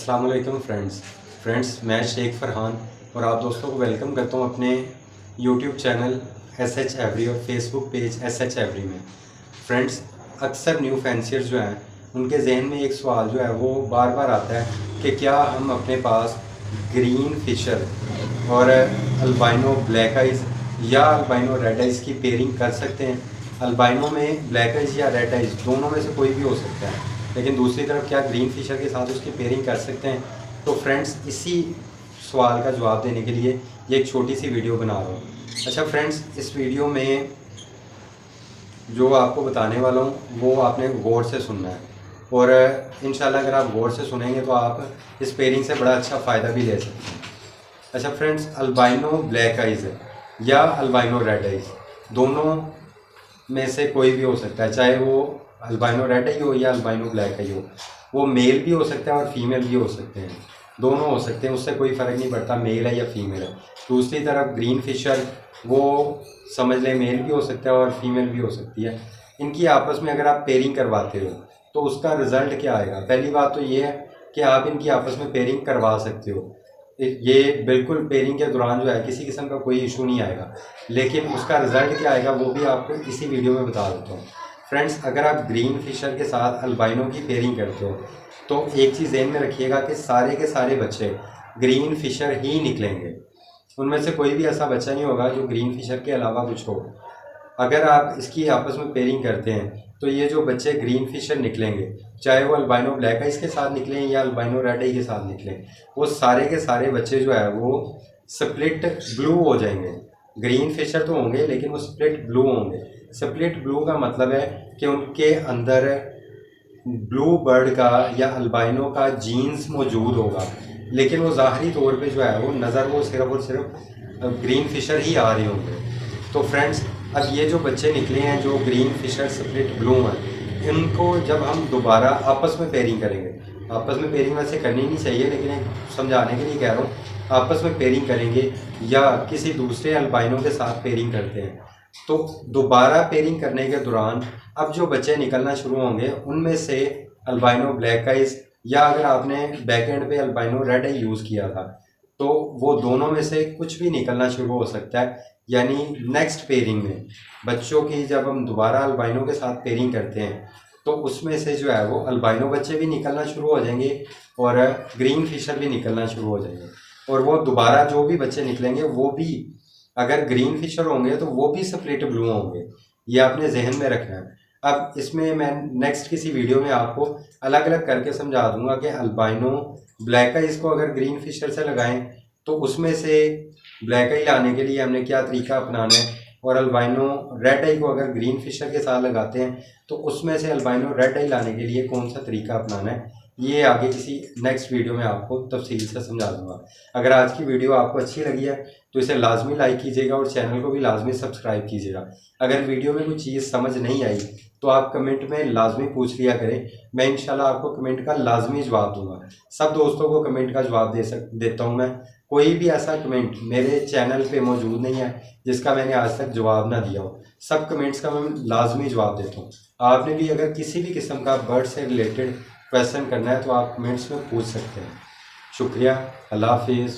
अस्सलाम वालेकुम फ्रेंड्स मैं शेख फरहान और आप दोस्तों को वेलकम करता हूं अपने यूट्यूब चैनल SH एवरी और फेसबुक पेज SH एवरी में। फ्रेंड्स, अक्सर न्यू फैंसियर्स जो हैं उनके जहन में एक सवाल जो है वो बार बार आता है कि क्या हम अपने पास ग्रीन फिशर और अल्बाइनो ब्लैक आइज़ या अल्बाइनो रेड आइज़ की पेयरिंग कर सकते हैं। अल्बाइनो में ब्लैक आइज़ या रेड आइज़ दोनों में से कोई भी हो सकता है, लेकिन दूसरी तरफ क्या ग्रीन फिशर के साथ उसकी पेयरिंग कर सकते हैं। तो फ्रेंड्स, इसी सवाल का जवाब देने के लिए ये एक छोटी सी वीडियो बना रहा हूँ। अच्छा फ्रेंड्स, इस वीडियो में जो आपको बताने वाला हूँ वो आपने गौर से सुनना है और इंशाल्लाह अगर आप गौर से सुनेंगे तो आप इस पेयरिंग से बड़ा अच्छा फ़ायदा भी ले सकते हैं। अच्छा फ्रेंड्स, अल्बाइनो ब्लैक आइज़ या अल्बाइनो रेड आइज़ दोनों में से कोई भी हो सकता है, चाहे वो अल्बाइनो रेड आई हो या अल्बाइनो ब्लैक आई हो। वो मेल भी हो सकता है और फीमेल भी हो सकते हैं, दोनों हो सकते हैं, उससे कोई फ़र्क नहीं पड़ता मेल है या फीमेल है। दूसरी तरफ ग्रीन फिशर वो समझ लें मेल भी हो सकता है और फीमेल भी हो सकती है। इनकी आपस में अगर आप पेयरिंग करवाते हो तो उसका रिज़ल्ट क्या आएगा? पहली बात तो ये है कि आप इनकी आपस में पेयरिंग करवा सकते हो, ये बिल्कुल पेयरिंग के दौरान जो है किसी किस्म का कोई इशू नहीं आएगा, लेकिन उसका रिज़ल्ट क्या आएगा वो भी आपको इसी वीडियो में बता देता हूँ। फ्रेंड्स, अगर आप ग्रीन फिशर के साथ अल्बाइनो की पेयरिंग करते हो तो एक चीज़ ध्यान में रखिएगा कि सारे के सारे बच्चे ग्रीन फिशर ही निकलेंगे। उनमें से कोई भी ऐसा बच्चा नहीं होगा जो ग्रीन फिशर के अलावा कुछ हो। अगर आप इसकी आपस में पेयरिंग करते हैं तो ये जो बच्चे ग्रीन फिशर निकलेंगे, चाहे वो अल्बाइनो ब्लैक आइज़ के साथ निकलें या अल्बाइनो रेड आई के साथ निकलें, वो सारे के सारे बच्चे जो है वो स्प्लिट ब्लू हो जाएंगे। ग्रीन फिशर तो होंगे लेकिन वो स्प्लिट ब्लू होंगे। स्प्लिट ब्लू का मतलब है कि उनके अंदर ब्लू बर्ड का या अल्बाइनो का जीन्स मौजूद होगा, लेकिन वो ज़ाहरी तौर पे जो है वो नज़र वो सिर्फ और सिर्फ ग्रीन फिशर ही आ रहे होंगे। तो फ्रेंड्स, अब ये जो बच्चे निकले हैं जो ग्रीन फिशर स्प्लिट ब्लू हैं, इनको जब हम दोबारा आपस में पेयरिंग करेंगे, आपस में पेयरिंग वैसे करनी नहीं चाहिए लेकिन एक समझाने के लिए कह रहा हूँ, आपस में पेयरिंग करेंगे या किसी दूसरे अल्बाइनो के साथ पेयरिंग करते हैं तो दोबारा पेयरिंग करने के दौरान अब जो बच्चे निकलना शुरू होंगे उनमें से अल्बाइनो ब्लैक आइज़ या अगर आपने बैक एंड पे अल्बाइनो रेड आई यूज़ किया था तो वो दोनों में से कुछ भी निकलना शुरू हो सकता है। यानी नेक्स्ट पेयरिंग में बच्चों की जब हम दोबारा अल्बाइनो के साथ पेयरिंग करते हैं तो उसमें से जो है वो अल्बाइनो बच्चे भी निकलना शुरू हो जाएंगे और ग्रीन फिशर भी निकलना शुरू हो जाएंगे, और वो दोबारा जो भी बच्चे निकलेंगे वो भी अगर ग्रीन फिशर होंगे तो वो भी स्प्लिट ब्लू होंगे। ये आपने जहन में रखना है। अब इसमें मैं नेक्स्ट किसी वीडियो में आपको अलग अलग करके समझा दूंगा कि अल्बाइनो ब्लैक आइज़ को अगर ग्रीन फिशर से लगाएं तो उसमें से ब्लैक आई लाने के लिए हमने क्या तरीका अपनाना है, और अल्बाइनो रेड आई को अगर ग्रीन फिशर के साथ लगाते हैं तो उसमें से अल्बाइनो रेड आई लाने के लिए कौन सा तरीका अपनाना है, ये आगे किसी नेक्स्ट वीडियो में आपको तफसील से समझा दूंगा। अगर आज की वीडियो आपको अच्छी लगी है तो इसे लाजमी लाइक कीजिएगा और चैनल को भी लाजमी सब्सक्राइब कीजिएगा। अगर वीडियो में कोई चीज़ समझ नहीं आई तो आप कमेंट में लाजमी पूछ लिया करें, मैं इंशाल्लाह आपको कमेंट का लाजमी जवाब दूंगा। सब दोस्तों को कमेंट का जवाब देता हूं मैं। कोई भी ऐसा कमेंट मेरे चैनल पे मौजूद नहीं है जिसका मैंने आज तक जवाब ना दिया हो। सब कमेंट्स का मैं लाजमी जवाब देता हूँ। आपने भी अगर किसी भी किस्म का बर्ड से रिलेटेड क्वेश्चन करना है तो आप कमेंट्स में पूछ सकते हैं। शुक्रिया, अल्लाह हाफिज़।